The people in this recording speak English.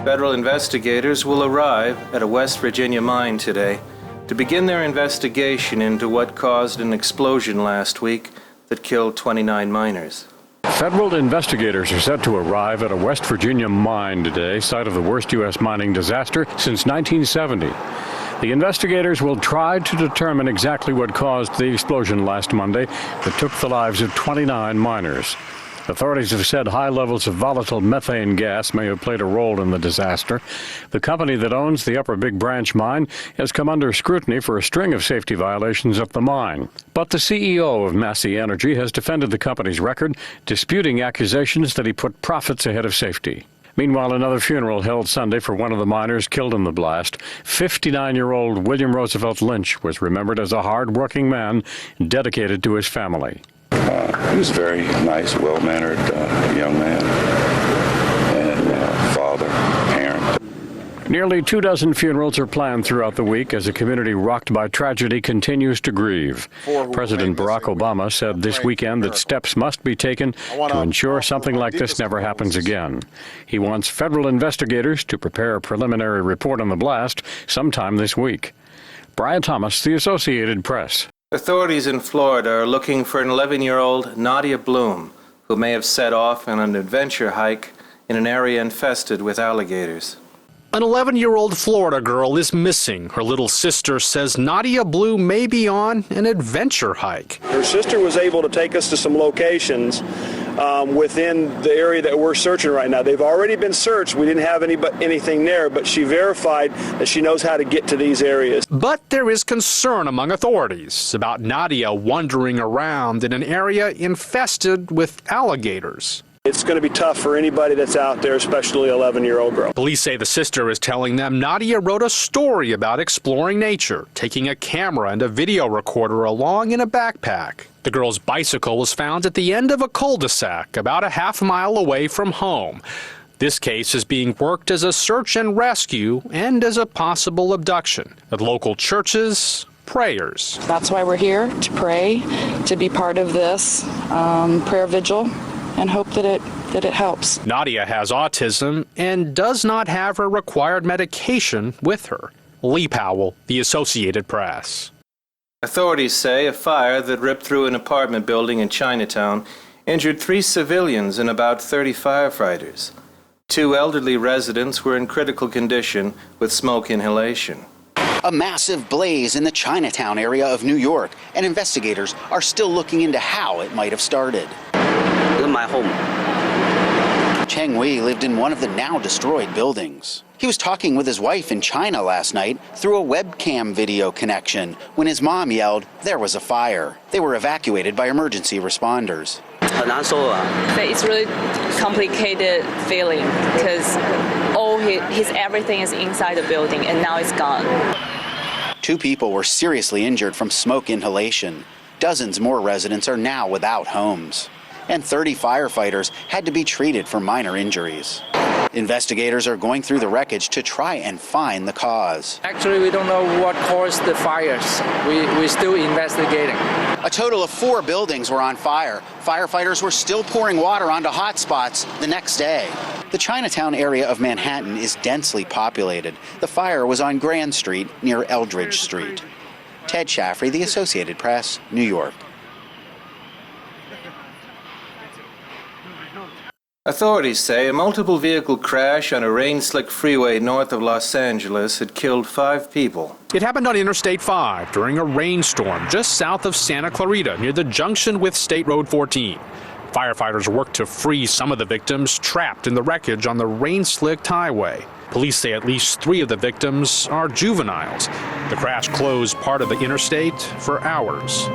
Federal investigators will arrive at a West Virginia mine today to begin their investigation into what caused an explosion last week that killed 29 miners. Federal investigators are set to arrive at a West Virginia mine today, site of the worst U.S. mining disaster since 1970. The investigators will try to determine exactly what caused the explosion last Monday that took the lives of 29 miners. Authorities have said high levels of volatile methane gas may have played a role in the disaster. The company that owns the Upper Big Branch mine has come under scrutiny for a string of safety violations at the mine. But the CEO of Massey Energy has defended the company's record, disputing accusations that he put profits ahead of safety. Meanwhile, another funeral held Sunday for one of the miners killed in the blast. 59-year-old William Roosevelt Lynch was remembered as a hard-working man dedicated to his family. He was a very nice, well-mannered young man and father, parent. Nearly 24 funerals are planned throughout the week as a community rocked by tragedy continues to grieve. President Barack Obama said this weekend that steps must be taken to ensure something like this never happens again. He wants federal investigators to prepare a preliminary report on the blast sometime this week. Brian Thomas, The Associated Press. Authorities in Florida are looking for an 11-year-old Nadia Bloom, who may have set off on an adventure hike in an area infested with alligators. An 11-year-old Florida girl is missing. Her little sister says Nadia Bloom may be on an adventure hike. Her sister was able to take us to some locations within the area that we're searching right now. They've already been searched. We didn't have anything there, but she verified that she knows how to get to these areas. But there is concern among authorities about Nadia wandering around in an area infested with alligators. It's going to be tough for anybody that's out there, especially an 11-year-old girl. Police say the sister is telling them Nadia wrote a story about exploring nature, taking a camera and a video recorder along in a backpack. The girl's bicycle was found at the end of a cul-de-sac about a half-mile away from home. This case is being worked as a search and rescue and as a possible abduction. At local churches, prayers. That's why we're here, to pray, to be part of this prayer vigil, and hope that it helps. Nadia has autism and does not have her required medication with her. Lee Powell, The Associated Press. Authorities say a fire that ripped through an apartment building in Chinatown injured 3 civilians and about 30 firefighters. 2 elderly residents were in critical condition with smoke inhalation. A massive blaze in the Chinatown area of New York, and investigators are still looking into how it might have started. In my home. Cheng Wei lived in one of the now destroyed buildings. He was talking with his wife in China last night through a webcam video connection when his mom yelled there was a fire. They were evacuated by emergency responders. It's really complicated feeling because his everything is inside the building and now it's gone. 2 people were seriously injured from smoke inhalation. Dozens more residents are now without homes. And 30 firefighters had to be treated for minor injuries. Investigators are going through the wreckage to try and find the cause. Actually, we don't know what caused the fires. We're still investigating. A total of 4 buildings were on fire. Firefighters were still pouring water onto hot spots the next day. The Chinatown area of Manhattan is densely populated. The fire was on Grand Street near Eldridge Street. Ted Shaffrey, The Associated Press, New York. Authorities say a multiple vehicle crash on a rain-slick freeway north of Los Angeles had killed 5 people. It happened on Interstate 5 during a rainstorm just south of Santa Clarita near the junction with State Road 14. Firefighters worked to free some of the victims trapped in the wreckage on the rain-slicked highway. Police say at least 3 of the victims are juveniles. The crash closed part of the interstate for hours.